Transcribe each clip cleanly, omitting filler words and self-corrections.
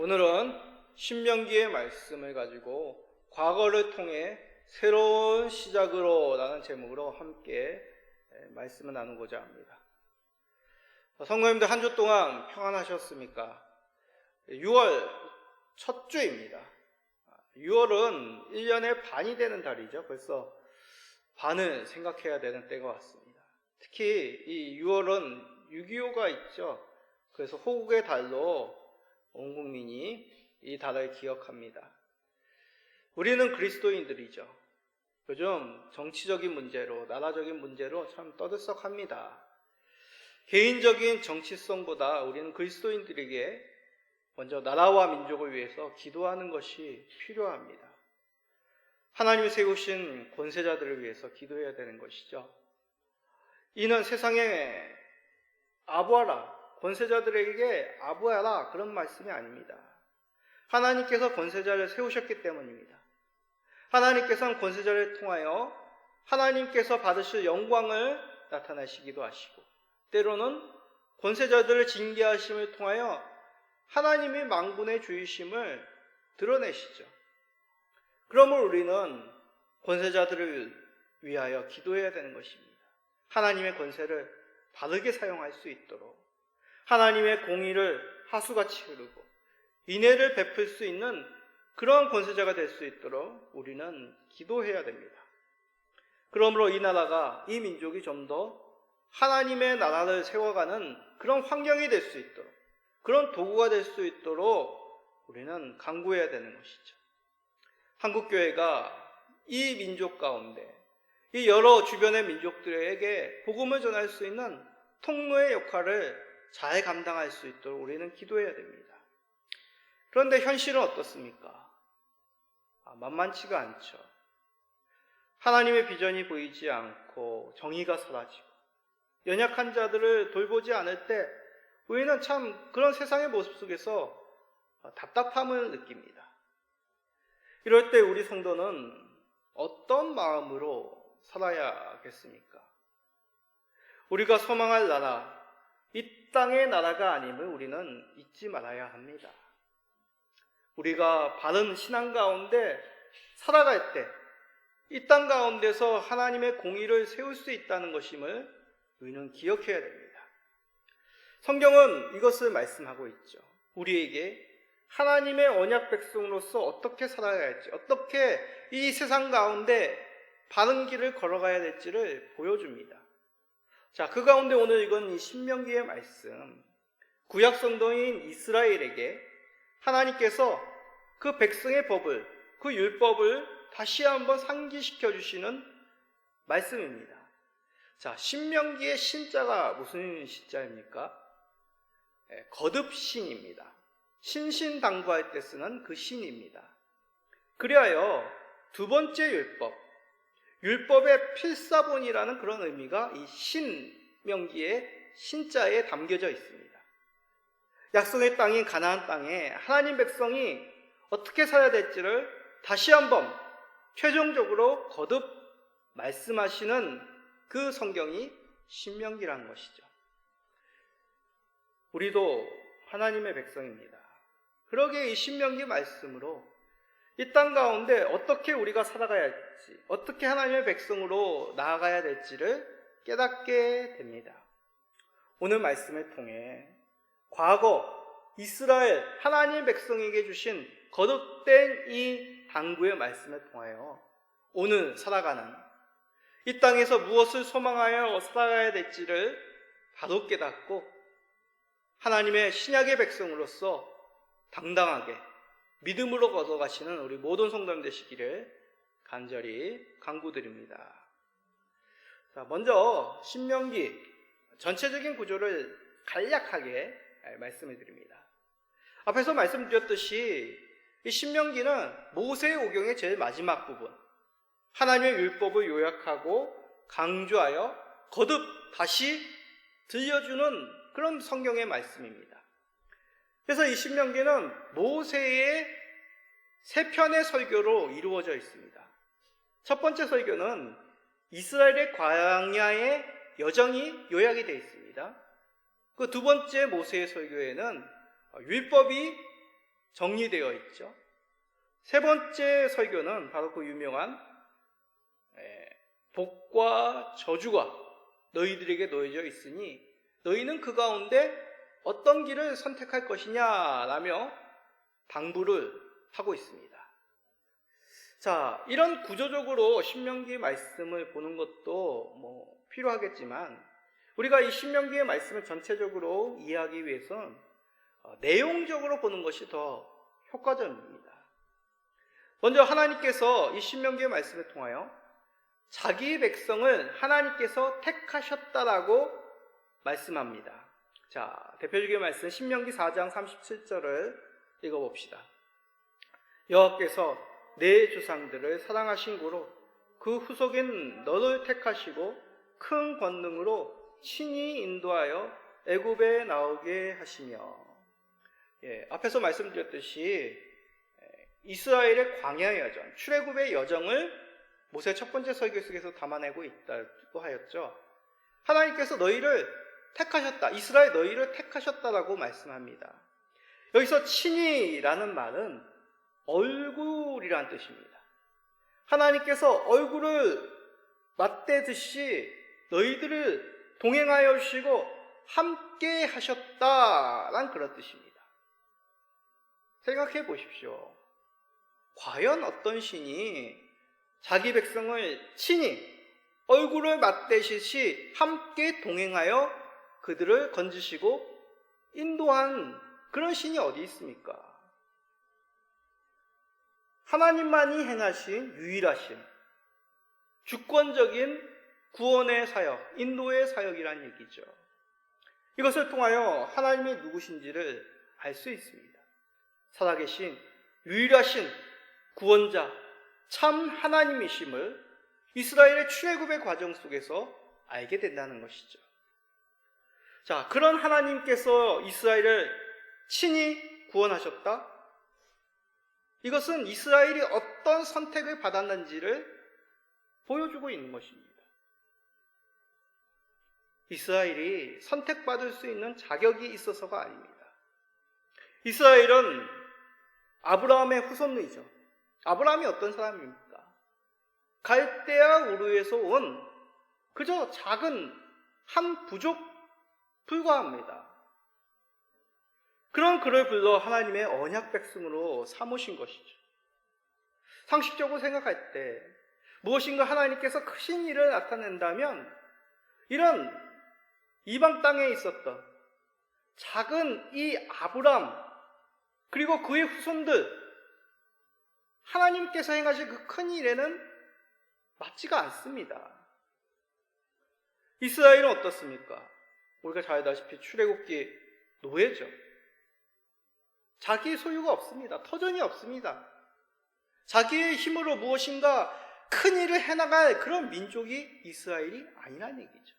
오늘은 신명기의 말씀을 가지고 과거를 통해 새로운 시작으로 라는 제목으로 함께 말씀을 나누고자 합니다. 성도님들 한 주 동안 평안하셨습니까? 6월 첫 주입니다. 6월은 1년의 반이 되는 달이죠. 벌써 반을 생각해야 되는 때가 왔습니다. 특히 이 6월은 6.25가 있죠. 그래서 호국의 달로 온 국민이 이 달을 기억합니다. 우리는 그리스도인들이죠. 요즘 정치적인 문제로, 나라적인 문제로 참 떠들썩합니다. 개인적인 정치성보다 우리는 그리스도인들에게 먼저 나라와 민족을 위해서 기도하는 것이 필요합니다. 하나님이 세우신 권세자들을 위해서 기도해야 되는 것이죠. 이는 세상에 아부하라, 권세자들에게 아부하라 그런 말씀이 아닙니다. 하나님께서 권세자를 세우셨기 때문입니다. 하나님께서는 권세자를 통하여 하나님께서 받으실 영광을 나타내시기도 하시고, 때로는 권세자들을 징계하심을 통하여 하나님의 만군의 주이심을 드러내시죠. 그러므로 우리는 권세자들을 위하여 기도해야 되는 것입니다. 하나님의 권세를 바르게 사용할 수 있도록, 하나님의 공의를 하수같이 흐르고 인애를 베풀 수 있는 그런 권세자가 될 수 있도록 우리는 기도해야 됩니다. 그러므로 이 나라가, 이 민족이 좀 더 하나님의 나라를 세워가는 그런 환경이 될 수 있도록, 그런 도구가 될 수 있도록 우리는 간구해야 되는 것이죠. 한국교회가 이 민족 가운데, 이 여러 주변의 민족들에게 복음을 전할 수 있는 통로의 역할을 잘 감당할 수 있도록 우리는 기도해야 됩니다. 그런데 현실은 어떻습니까? 만만치가 않죠. 하나님의 비전이 보이지 않고 정의가 사라지고 연약한 자들을 돌보지 않을 때 우리는 참 그런 세상의 모습 속에서 답답함을 느낍니다. 이럴 때 우리 성도는 어떤 마음으로 살아야겠습니까? 우리가 소망할 나라, 이 땅의 나라가 아님을 우리는 잊지 말아야 합니다. 우리가 바른 신앙 가운데 살아갈 때 이 땅 가운데서 하나님의 공의를 세울 수 있다는 것임을 우리는 기억해야 됩니다. 성경은 이것을 말씀하고 있죠. 우리에게 하나님의 언약 백성으로서 어떻게 살아야 할지, 어떻게 이 세상 가운데 바른 길을 걸어가야 될지를 보여줍니다. 자, 그 가운데 오늘 읽은 이 신명기의 말씀, 구약 성도인 이스라엘에게 하나님께서 그 백성의 법을, 그 율법을 다시 한번 상기시켜 주시는 말씀입니다. 자, 신명기의 신자가 무슨 신자입니까? 거듭신입니다. 신신당부할 때 쓰는 그 신입니다. 그리하여 두 번째 율법, 율법의 필사본이라는 그런 의미가 이 신명기의 신자에 담겨져 있습니다. 약속의 땅인 가나안 땅에 하나님 백성이 어떻게 살아야 될지를 다시 한번 최종적으로 거듭 말씀하시는 그 성경이 신명기라는 것이죠. 우리도 하나님의 백성입니다. 그러기에 이 신명기 말씀으로 이 땅 가운데 어떻게 우리가 살아가야 할지, 어떻게 하나님의 백성으로 나아가야 될지를 깨닫게 됩니다. 오늘 말씀을 통해 과거 이스라엘 하나님 백성에게 주신 거듭된 이 당부의 말씀을 통하여 오늘 살아가는 이 땅에서 무엇을 소망하여 살아가야 될지를 바로 깨닫고 하나님의 신약의 백성으로서 당당하게 믿음으로 걸어가시는 우리 모든 성도님 되시기를 간절히 간구드립니다. 자, 먼저 신명기 전체적인 구조를 간략하게 말씀을 드립니다. 앞에서 말씀드렸듯이 이 신명기는 모세의 오경의 제일 마지막 부분, 하나님의 율법을 요약하고 강조하여 거듭 다시 들려주는 그런 성경의 말씀입니다. 그래서 이 신명기는 모세의 세 편의 설교로 이루어져 있습니다. 첫 번째 설교는 이스라엘의 광야의 여정이 요약이 되어 있습니다. 그 두 번째 모세의 설교에는 율법이 정리되어 있죠. 세 번째 설교는 바로 그 유명한 복과 저주가 너희들에게 놓여져 있으니 너희는 그 가운데 어떤 길을 선택할 것이냐라며 당부를 하고 있습니다. 자, 이런 구조적으로 신명기의 말씀을 보는 것도 필요하겠지만 우리가 이 신명기의 말씀을 전체적으로 이해하기 위해서는 내용적으로 보는 것이 더 효과적입니다. 먼저 하나님께서 이 신명기의 말씀을 통하여 자기 백성을 하나님께서 택하셨다라고 말씀합니다. 자, 대표적인 말씀 신명기 4장 37절을 읽어봅시다. 여호와께서 내 조상들을 사랑하신 고로 그 후속인 너를 택하시고 큰 권능으로 친히 인도하여 애굽에 나오게 하시며. 앞에서 말씀드렸듯이 이스라엘의 광야의 여정, 출애굽의 여정을 모세 첫 번째 설교 속에서 담아내고 있다고 하였죠. 하나님께서 너희를 택하셨다, 이스라엘 너희를 택하셨다라고 말씀합니다. 여기서 친히라는 말은 얼굴이란 뜻입니다. 하나님께서 얼굴을 맞대듯이 너희들을 동행하여 주시고 함께 하셨다란 그런 뜻입니다. 생각해 보십시오. 과연 어떤 신이 자기 백성을 친히 얼굴을 맞대시듯이 함께 동행하여 그들을 건지시고 인도한 그런 신이 어디 있습니까? 하나님만이 행하신 유일하신 주권적인 구원의 사역, 인도의 사역이란 얘기죠. 이것을 통하여 하나님이 누구신지를 알 수 있습니다. 살아계신 유일하신 구원자, 참 하나님이심을 이스라엘의 출애굽의 과정 속에서 알게 된다는 것이죠. 자, 그런 하나님께서 이스라엘을 친히 구원하셨다? 이것은 이스라엘이 어떤 선택을 받았는지를 보여주고 있는 것입니다. 이스라엘이 선택받을 수 있는 자격이 있어서가 아닙니다. 이스라엘은 아브라함의 후손이죠. 아브라함이 어떤 사람입니까? 갈대아 우르에서 온 그저 작은 한 부족 불과합니다. 그런 그를 불러 하나님의 언약 백성으로 삼으신 것이죠. 상식적으로 생각할 때 무엇인가 하나님께서 크신 일을 나타낸다면 이런 이방 땅에 있었던 작은 이 아브람 그리고 그의 후손들 하나님께서 행하신 그 큰 일에는 맞지가 않습니다. 이스라엘은 어떻습니까? 우리가 잘 알다시피 출애굽기 노예죠. 자기의 소유가 없습니다. 터전이 없습니다. 자기의 힘으로 무엇인가 큰 일을 해나갈 그런 민족이 이스라엘이 아니라는 얘기죠.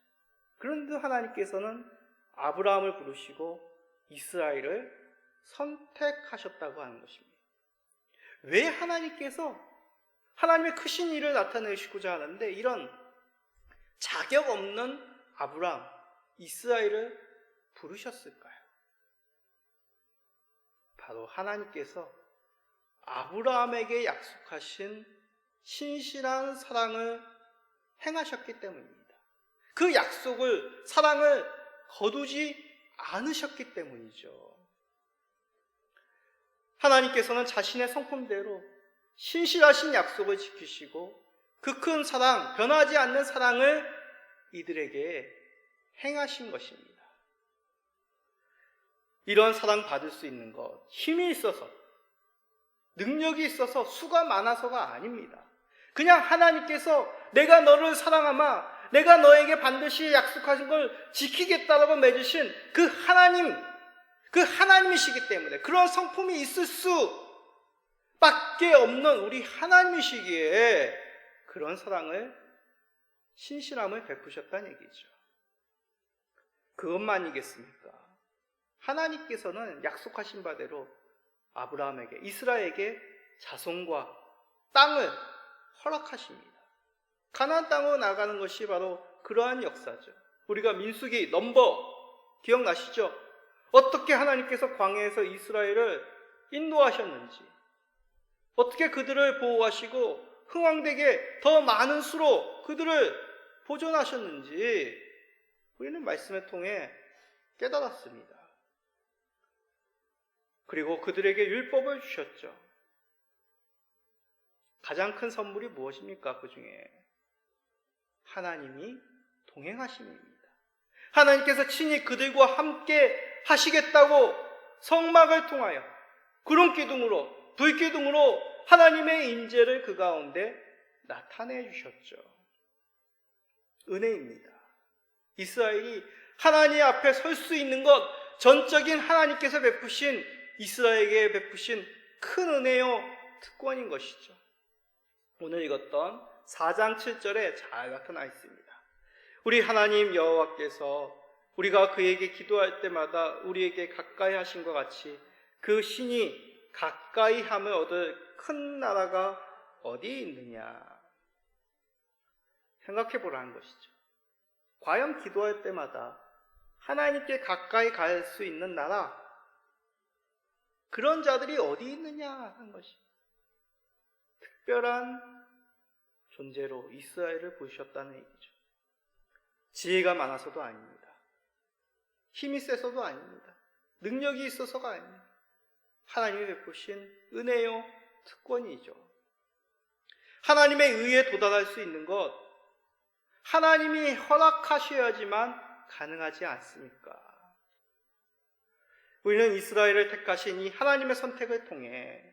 그런데 하나님께서는 아브라함을 부르시고 이스라엘을 선택하셨다고 하는 것입니다. 왜 하나님께서 하나님의 크신 일을 나타내시고자 하는데 이런 자격 없는 아브라함, 이스라엘을 부르셨을까요? 바로 하나님께서 아브라함에게 약속하신 신실한 사랑을 행하셨기 때문입니다. 그 약속을, 사랑을 거두지 않으셨기 때문이죠. 하나님께서는 자신의 성품대로 신실하신 약속을 지키시고 그 큰 사랑, 변하지 않는 사랑을 이들에게 행하신 것입니다. 이런 사랑 받을 수 있는 것, 힘이 있어서, 능력이 있어서, 수가 많아서가 아닙니다. 그냥 하나님께서 내가 너를 사랑하마, 내가 너에게 반드시 약속하신 걸 지키겠다라고 맺으신 그 하나님이시기 때문에 그런 성품이 있을 수밖에 없는 우리 하나님이시기에 그런 사랑을, 신실함을 베푸셨다는 얘기죠. 그것만이겠습니까? 하나님께서는 약속하신 바대로 아브라함에게, 이스라엘에게 자손과 땅을 허락하십니다. 가나안 땅으로 나가는 것이 바로 그러한 역사죠. 우리가 민수기 넘버 기억나시죠? 어떻게 하나님께서 광야에서 이스라엘을 인도하셨는지, 어떻게 그들을 보호하시고 흥왕되게 더 많은 수로 그들을 보존하셨는지 우리는 말씀을 통해 깨달았습니다. 그리고 그들에게 율법을 주셨죠. 가장 큰 선물이 무엇입니까? 그 중에 하나님이 동행하심입니다. 하나님께서 친히 그들과 함께 하시겠다고 성막을 통하여 구름기둥으로 불기둥으로 하나님의 임재를 그 가운데 나타내 주셨죠. 은혜입니다. 이스라엘이 하나님 앞에 설 수 있는 것, 전적인 하나님께서 베푸신, 이스라엘에게 베푸신 큰 은혜요 특권인 것이죠. 오늘 읽었던 4장 7절에 잘 나타나 있습니다. 우리 하나님 여호와께서 우리가 그에게 기도할 때마다 우리에게 가까이 하신 것 같이 그 신이 가까이 함을 얻을 큰 나라가 어디 있느냐. 생각해 보라는 것이죠. 과연 기도할 때마다 하나님께 가까이 갈 수 있는 나라, 그런 자들이 어디 있느냐 하는 것입니다. 특별한 존재로 이스라엘을 보셨다는 얘기죠. 지혜가 많아서도 아닙니다. 힘이 세서도 아닙니다. 능력이 있어서가 아닙니다. 하나님이 베푸신 은혜요 특권이죠. 하나님의 의에 도달할 수 있는 것, 하나님이 허락하셔야지만 가능하지 않습니까? 우리는 이스라엘을 택하신 이 하나님의 선택을 통해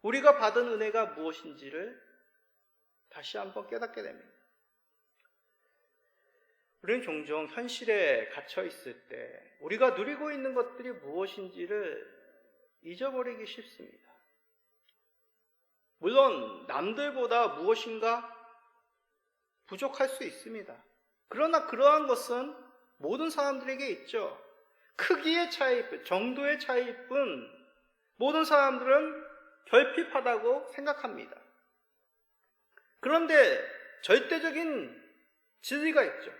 우리가 받은 은혜가 무엇인지를 다시 한번 깨닫게 됩니다. 우리는 종종 현실에 갇혀 있을 때 우리가 누리고 있는 것들이 무엇인지를 잊어버리기 쉽습니다. 물론 남들보다 무엇인가 부족할 수 있습니다. 그러나 그러한 것은 모든 사람들에게 있죠. 크기의 차이뿐, 정도의 차이뿐 모든 사람들은 결핍하다고 생각합니다. 그런데 절대적인 진리가 있죠.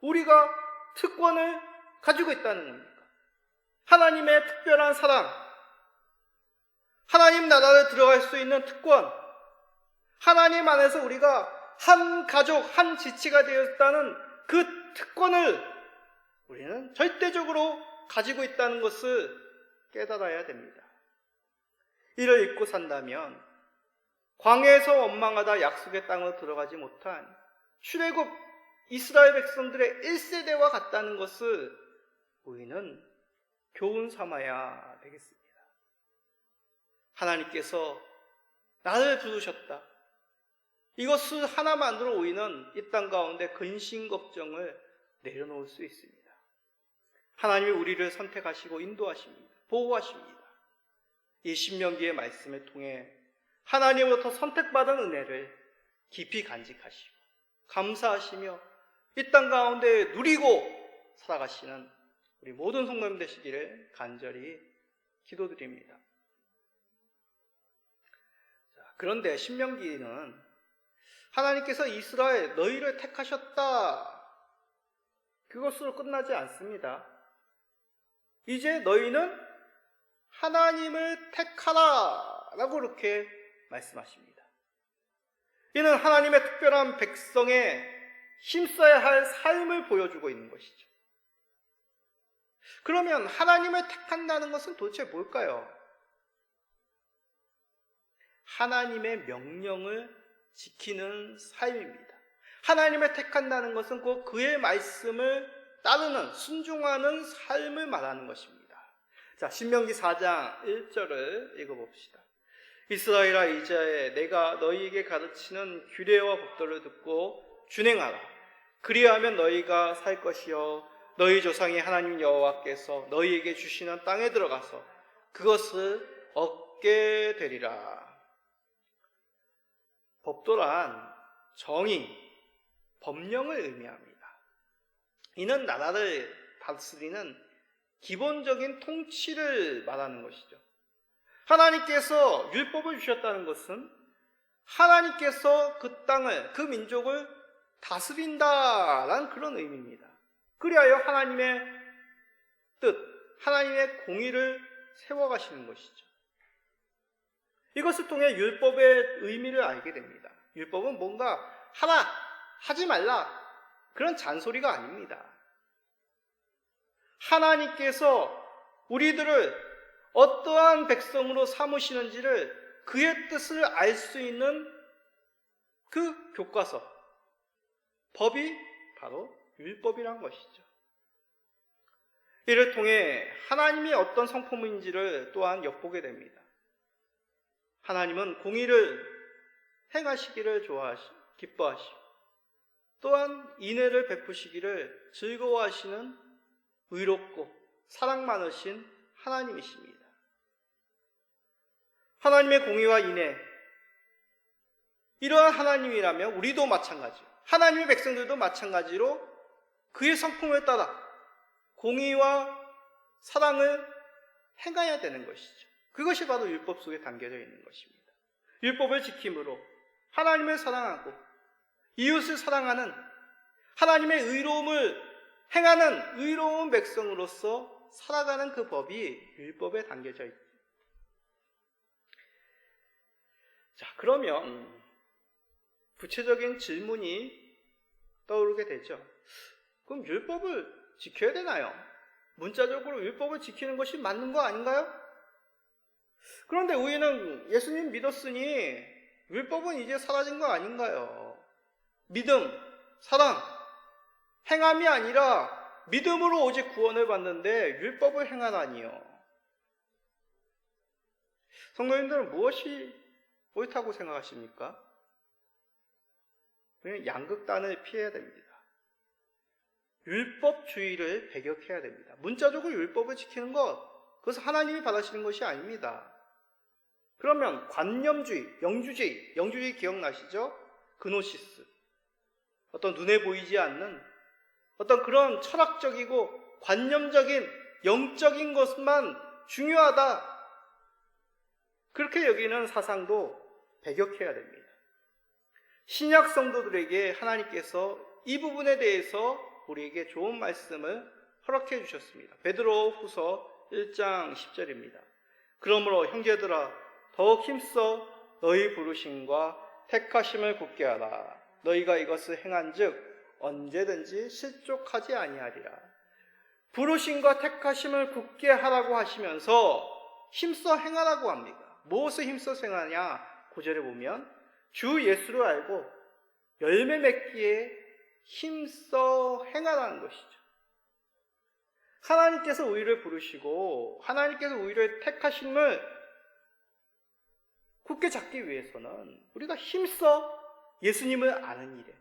우리가 특권을 가지고 있다는 겁니다. 하나님의 특별한 사랑, 하나님 나라를 들어갈 수 있는 특권, 하나님 안에서 우리가 한 가족, 한 지체가 되었다는 그 특권을 우리는 절대적으로 가지고 있다는 것을 깨달아야 됩니다. 이를 잊고 산다면 광야에서 원망하다 약속의 땅으로 들어가지 못한 출애굽 이스라엘 백성들의 1세대와 같다는 것을 우리는 교훈 삼아야 되겠습니다. 하나님께서 나를 부르셨다. 이것을 하나만으로 우리는 이 땅 가운데 근심 걱정을 내려놓을 수 있습니다. 하나님이 우리를 선택하시고 인도하십니다. 보호하십니다. 이 신명기의 말씀을 통해 하나님으로부터 선택받은 은혜를 깊이 간직하시고 감사하시며 이 땅 가운데 누리고 살아가시는 우리 모든 성도님 되시기를 간절히 기도드립니다. 그런데 신명기는 하나님께서 이스라엘 너희를 택하셨다, 그것으로 끝나지 않습니다. 이제 너희는 하나님을 택하라 라고 그렇게 말씀하십니다. 이는 하나님의 특별한 백성의 힘써야 할 삶을 보여주고 있는 것이죠. 그러면 하나님을 택한다는 것은 도대체 뭘까요? 하나님의 명령을 지키는 삶입니다. 하나님을 택한다는 것은 곧 그의 말씀을 따르는, 순종하는 삶을 말하는 것입니다. 자, 신명기 4장 1절을 읽어봅시다. 이스라엘아, 이제 내가 너희에게 가르치는 규례와 법도를 듣고 준행하라. 그리하면 너희가 살 것이요 너희 조상의 하나님 여호와께서 너희에게 주시는 땅에 들어가서 그것을 얻게 되리라. 법도란 정의, 법령을 의미합니다. 이는 나라를 다스리는 기본적인 통치를 말하는 것이죠. 하나님께서 율법을 주셨다는 것은 하나님께서 그 땅을, 그 민족을 다스린다라는 그런 의미입니다. 그리하여 하나님의 뜻, 하나님의 공의를 세워가시는 것이죠. 이것을 통해 율법의 의미를 알게 됩니다. 율법은 뭔가 하라, 하지 말라 그런 잔소리가 아닙니다. 하나님께서 우리들을 어떠한 백성으로 삼으시는지를 그의 뜻을 알 수 있는 그 교과서, 법이 바로 율법이란 것이죠. 이를 통해 하나님이 어떤 성품인지를 또한 엿보게 됩니다. 하나님은 공의를 행하시기를 기뻐하시고 또한 인애를 베푸시기를 즐거워하시는 의롭고 사랑 많으신 하나님이십니다. 하나님의 공의와 인애, 이러한 하나님이라면 우리도 마찬가지요. 하나님의 백성들도 마찬가지로 그의 성품을 따라 공의와 사랑을 행해야 되는 것이죠. 그것이 바로 율법 속에 담겨져 있는 것입니다. 율법을 지킴으로 하나님을 사랑하고 이웃을 사랑하는 하나님의 의로움을 행하는 의로운 백성으로서 살아가는 그 법이 율법에 담겨져 있죠. 자, 그러면 구체적인 질문이 떠오르게 되죠. 그럼 율법을 지켜야 되나요? 문자적으로 율법을 지키는 것이 맞는 거 아닌가요? 그런데 우리는 예수님 믿었으니 율법은 이제 사라진 거 아닌가요? 믿음, 사랑, 행함이 아니라 믿음으로 오직 구원을 받는데 율법을 행하다니요. 성도님들은 무엇이 옳다고 생각하십니까? 우리는 양극단을 피해야 됩니다. 율법주의를 배격해야 됩니다. 문자적으로 율법을 지키는 것, 그것은 하나님이 바라시는 것이 아닙니다. 그러면 관념주의, 영주주의 기억나시죠? 그노시스. 어떤 눈에 보이지 않는 어떤 그런 철학적이고 관념적인 영적인 것만 중요하다. 그렇게 여기는 사상도 배격해야 됩니다. 신약 성도들에게 하나님께서 이 부분에 대해서 우리에게 좋은 말씀을 허락해 주셨습니다. 베드로 후서 1장 10절입니다. 그러므로 형제들아 더욱 힘써 너희 부르심과 택하심을 굳게 하라. 너희가 이것을 행한즉 언제든지 실족하지 아니하리라. 부르심과 택하심을 굳게 하라고 하시면서 힘써 행하라고 합니다. 무엇을 힘써 행하냐? 9절에 보면 주 예수를 알고 열매 맺기에 힘써 행하라는 것이죠. 하나님께서 우리를 부르시고 하나님께서 우리를 택하심을 굳게 잡기 위해서는 우리가 힘써 예수님을 아는 일에,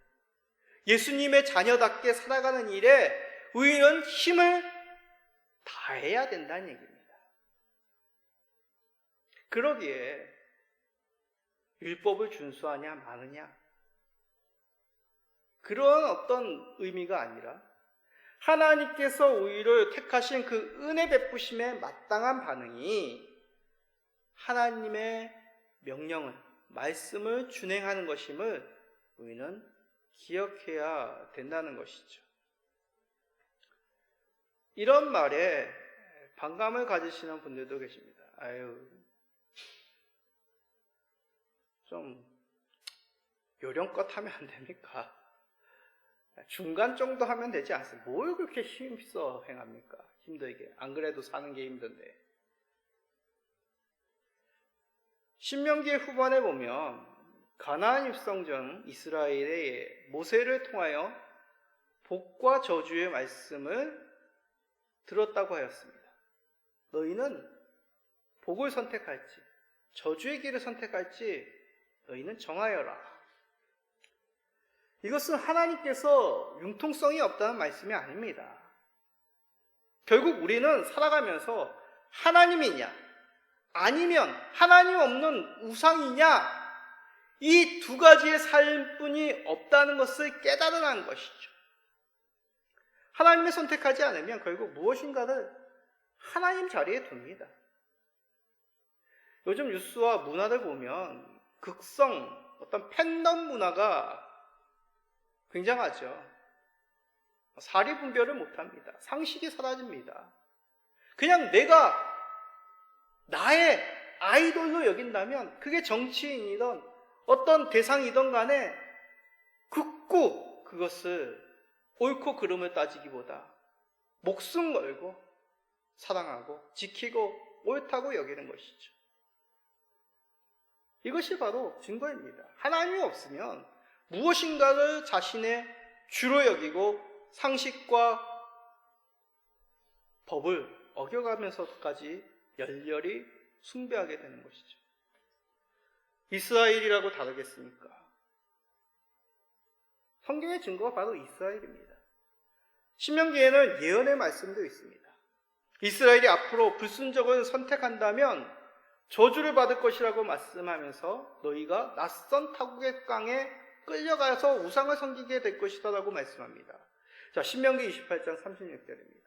예수님의 자녀답게 살아가는 일에 우리는 힘을 다해야 된다는 얘기입니다. 그러기에 율법을 준수하냐 마느냐 그런 어떤 의미가 아니라 하나님께서 우리를 택하신 그 은혜 베푸심에 마땅한 반응이 하나님의 명령을, 말씀을 준행하는 것임을 우리는 기억해야 된다는 것이죠. 이런 말에 반감을 가지시는 분들도 계십니다. 좀 요령껏 하면 안 됩니까? 중간 정도 하면 되지 않습니까? 뭘 그렇게 힘써 행합니까? 힘들게. 안 그래도 사는 게 힘든데. 신명기 후반에 보면 가나안 입성 전 이스라엘의 모세를 통하여 복과 저주의 말씀을 들었다고 하였습니다. 너희는 복을 선택할지 저주의 길을 선택할지 너희는 정하여라. 이것은 하나님께서 융통성이 없다는 말씀이 아닙니다. 결국 우리는 살아가면서 하나님이냐 아니면 하나님 없는 우상이냐 이 두 가지의 삶뿐이 없다는 것을 깨달으라는 것이죠. 하나님을 선택하지 않으면 결국 무엇인가를 하나님 자리에 둡니다. 요즘 뉴스와 문화를 보면 극성, 어떤 팬덤 문화가 굉장하죠. 사리 분별을 못합니다. 상식이 사라집니다. 그냥 내가 나의 아이돌로 여긴다면 그게 정치인이든 어떤 대상이든 간에 굳고 그것을 옳고 그름을 따지기보다 목숨 걸고 사랑하고 지키고 옳다고 여기는 것이죠. 이것이 바로 증거입니다. 하나님이 없으면 무엇인가를 자신의 주로 여기고 상식과 법을 어겨가면서까지 열렬히 숭배하게 되는 것이죠. 이스라엘이라고 다르겠습니까? 성경의 증거가 바로 이스라엘입니다. 신명기에는 예언의 말씀도 있습니다. 이스라엘이 앞으로 불순종을 선택한다면 저주를 받을 것이라고 말씀하면서 너희가 낯선 타국의 땅에 끌려가서 우상을 섬기게 될 것이다 라고 말씀합니다. 자, 신명기 28장 36절입니다.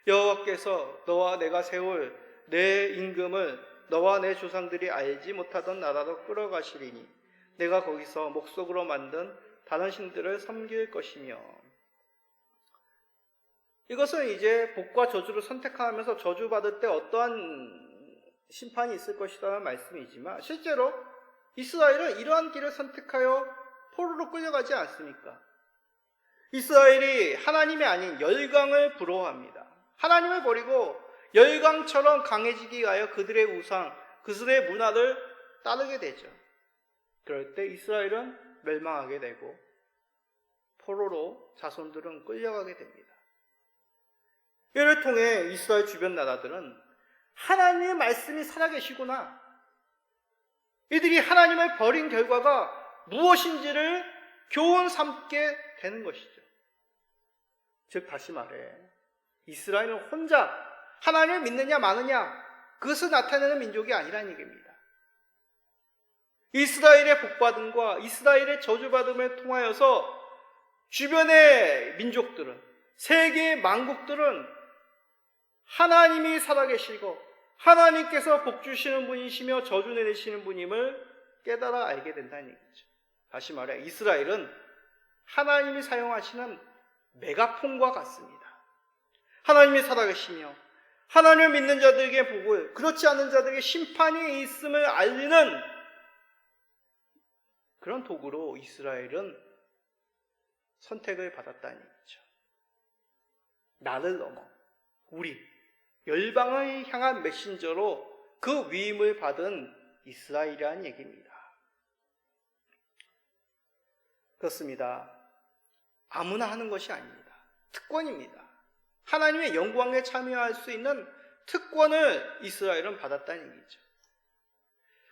여호와께서 너와 내가 세울 내 임금을 너와 내 조상들이 알지 못하던 나라로 끌어가시리니 내가 거기서 목석으로 만든 다른 신들을 섬길 것이며. 이것은 이제 복과 저주를 선택하면서 저주받을 때 어떠한 심판이 있을 것이라는 말씀이지만 실제로 이스라엘은 이러한 길을 선택하여 포로로 끌려가지 않습니까? 이스라엘이 하나님이 아닌 열강을 부러워합니다. 하나님을 버리고 열강처럼 강해지기 위하여 그들의 우상, 그들의 문화를 따르게 되죠. 그럴 때 이스라엘은 멸망하게 되고 포로로 자손들은 끌려가게 됩니다. 이를 통해 이스라엘 주변 나라들은 하나님의 말씀이 살아계시구나, 이들이 하나님을 버린 결과가 무엇인지를 교훈 삼게 되는 것이죠. 즉 다시 말해 이스라엘은 혼자 하나님을 믿느냐 마느냐 그것을 나타내는 민족이 아니라는 얘기입니다. 이스라엘의 복받음과 이스라엘의 저주받음을 통하여서 주변의 민족들은, 세계의 만국들은 하나님이 살아계시고 하나님께서 복 주시는 분이시며 저주 내리시는 분임을 깨달아 알게 된다는 얘기죠. 다시 말해 이스라엘은 하나님이 사용하시는 메가폰과 같습니다. 하나님이 살아계시며 하나님을 믿는 자들에게 복을, 그렇지 않은 자들에게 심판이 있음을 알리는 그런 도구로 이스라엘은 선택을 받았다는 얘기죠. 나를 넘어 우리 열방을 향한 메신저로 그 위임을 받은 이스라엘이라는 얘기입니다. 그렇습니다. 아무나 하는 것이 아닙니다. 특권입니다. 하나님의 영광에 참여할 수 있는 특권을 이스라엘은 받았다는 얘기죠.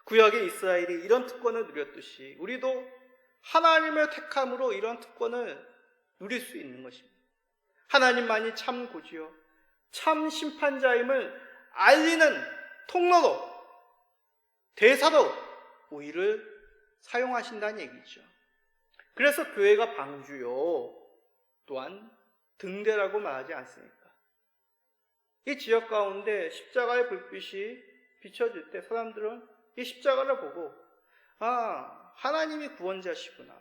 구약의 이스라엘이 이런 특권을 누렸듯이 우리도 하나님을 택함으로 이런 특권을 누릴 수 있는 것입니다. 하나님만이 참 구주요 참 심판자임을 알리는 통로로, 대사로 우리를 사용하신다는 얘기죠. 그래서 교회가 방주요 또한 등대라고 말하지 않습니까? 이 지역 가운데 십자가의 불빛이 비춰질 때 사람들은 이 십자가를 보고 하나님이 구원자시구나,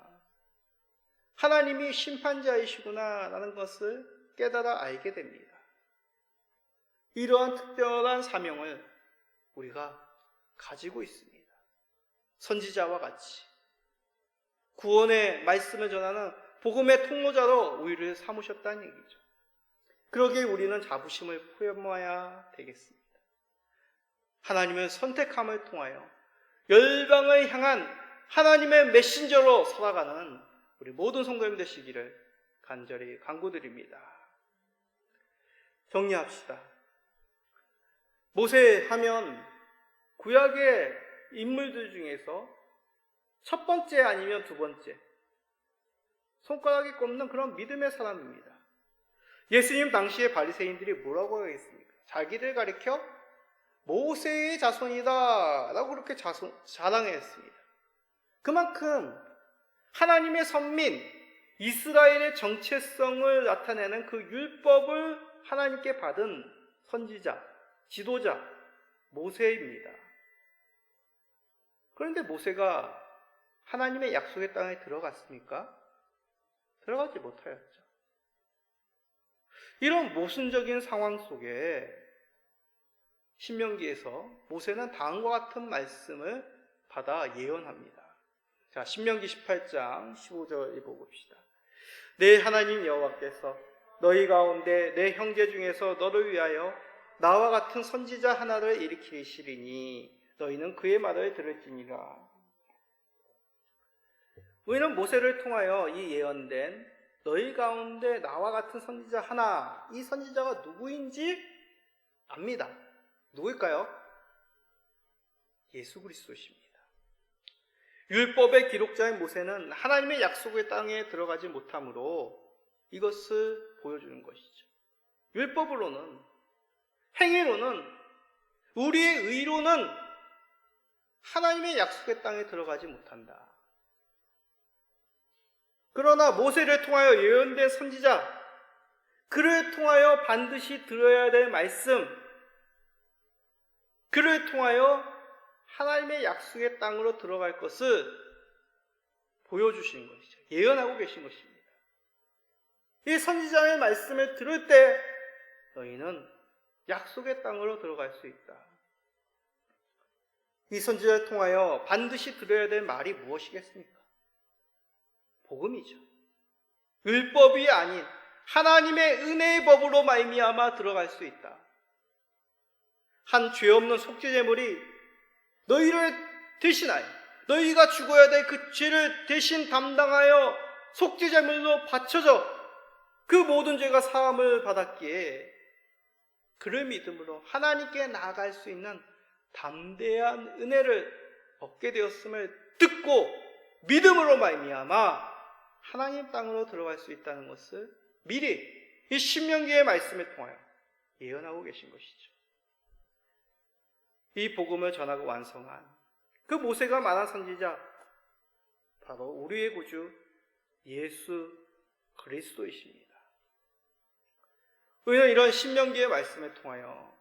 하나님이 심판자이시구나 라는 것을 깨달아 알게 됩니다. 이러한 특별한 사명을 우리가 가지고 있습니다. 선지자와 같이 구원의 말씀을 전하는 복음의 통로자로 우리를 삼으셨다는 얘기죠. 그러기에 우리는 자부심을 포함해야 되겠습니다. 하나님의 선택함을 통하여 열방을 향한 하나님의 메신저로 살아가는 우리 모든 성도님 되시기를 간절히 간구드립니다. 정리합시다. 모세 하면 구약의 인물들 중에서 첫 번째 아니면 두 번째 손가락에 꼽는 그런 믿음의 사람입니다. 예수님 당시에 바리새인들이 뭐라고 하겠습니까? 자기들 가리켜 모세의 자손이다 라고 그렇게 자랑했습니다. 그만큼 하나님의 선민 이스라엘의 정체성을 나타내는 그 율법을 하나님께 받은 선지자, 지도자 모세입니다. 그런데 모세가 하나님의 약속의 땅에 들어갔습니까? 들어가지 못하였죠. 이런 모순적인 상황 속에 신명기에서 모세는 다음과 같은 말씀을 받아 예언합니다. 자, 신명기 18장 15절 읽어봅시다. 내 하나님 여호와께서 너희 가운데 내 형제 중에서 너를 위하여 나와 같은 선지자 하나를 일으키시리니 너희는 그의 말을 들을지니라. 우리는 모세를 통하여 이 예언된 너희 가운데 나와 같은 선지자 하나, 이 선지자가 누구인지 압니다. 누구일까요? 예수 그리스도십니다. 율법의 기록자인 모세는 하나님의 약속의 땅에 들어가지 못하므로 이것을 보여주는 것이죠. 율법으로는, 행위로는, 우리의 의로는 하나님의 약속의 땅에 들어가지 못한다. 그러나 모세를 통하여 예언된 선지자, 그를 통하여 반드시 들어야 될 말씀, 그를 통하여 하나님의 약속의 땅으로 들어갈 것을 보여주시는 것이죠. 예언하고 계신 것입니다. 이 선지자의 말씀을 들을 때 너희는 약속의 땅으로 들어갈 수 있다. 이 선지자를 통하여 반드시 들어야 될 말이 무엇이겠습니까? 복음이죠. 율법이 아닌 하나님의 은혜의 법으로 말미암아 들어갈 수 있다. 한 죄 없는 속죄제물이 너희를 대신하여 너희가 죽어야 될 그 죄를 대신 담당하여 속죄제물로 바쳐져 그 모든 죄가 사함을 받았기에 그를 믿음으로 하나님께 나아갈 수 있는 담대한 은혜를 얻게 되었음을 듣고 믿음으로 말미암아 하나님 땅으로 들어갈 수 있다는 것을 미리 이 신명기의 말씀을 통하여 예언하고 계신 것이죠. 이 복음을 전하고 완성한 그 모세가 말한 선지자, 바로 우리의 구주 예수 그리스도이십니다. 우리는 이런 신명기의 말씀을 통하여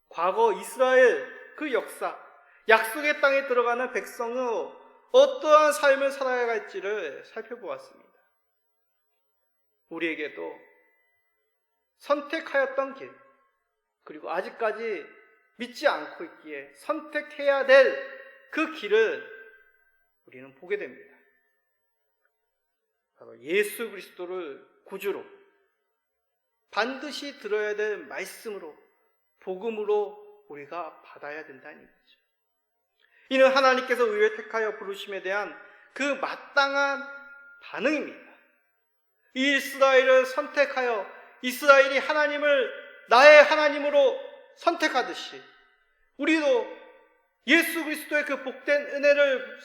과거 이스라엘 그 역사, 약속의 땅에 들어가는 백성의 어떠한 삶을 살아야 할지를 살펴보았습니다. 우리에게도 선택하였던 길, 그리고 아직까지 믿지 않고 있기에 선택해야 될 그 길을 우리는 보게 됩니다. 바로 예수 그리스도를 구주로, 반드시 들어야 될 말씀으로, 복음으로 우리가 받아야 된다는 얘기죠. 이는 하나님께서 우리를 택하여 부르심에 대한 그 마땅한 반응입니다. 이스라엘을 선택하여 이스라엘이 하나님을 나의 하나님으로 선택하듯이 우리도 예수 그리스도의 그 복된 은혜를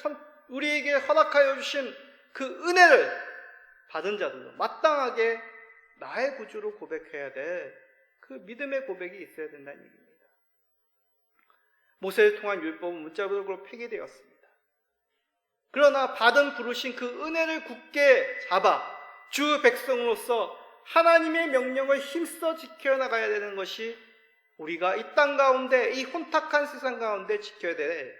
우리에게 허락하여 주신 그 은혜를 받은 자들로 마땅하게 나의 구주로 고백해야 될 그 믿음의 고백이 있어야 된다는 얘기입니다. 모세를 통한 율법은 문자적으로 폐기되었습니다. 그러나 받은 부르신 그 은혜를 굳게 잡아 주 백성으로서 하나님의 명령을 힘써 지켜나가야 되는 것이 우리가 이 땅 가운데, 이 혼탁한 세상 가운데 지켜야 될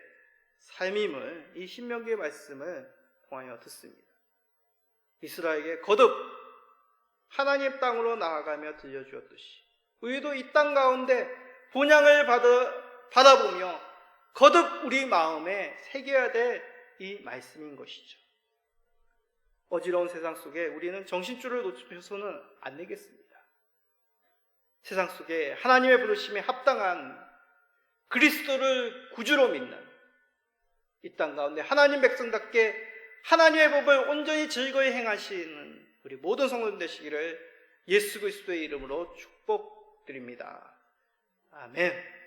삶임을 이 신명기의 말씀을 통하여 듣습니다. 이스라엘에게 거듭 하나님 땅으로 나아가며 들려주었듯이 우리도 이 땅 가운데 본향을 받아보며 거듭 우리 마음에 새겨야 될 이 말씀인 것이죠. 어지러운 세상 속에 우리는 정신줄을 놓쳐서는 안 되겠습니다. 세상 속에 하나님의 부르심에 합당한 그리스도를 구주로 믿는 이 땅 가운데 하나님 백성답게 하나님의 법을 온전히 즐거이 행하시는 우리 모든 성도들 되시기를 예수 그리스도의 이름으로 축복드립니다. 아멘.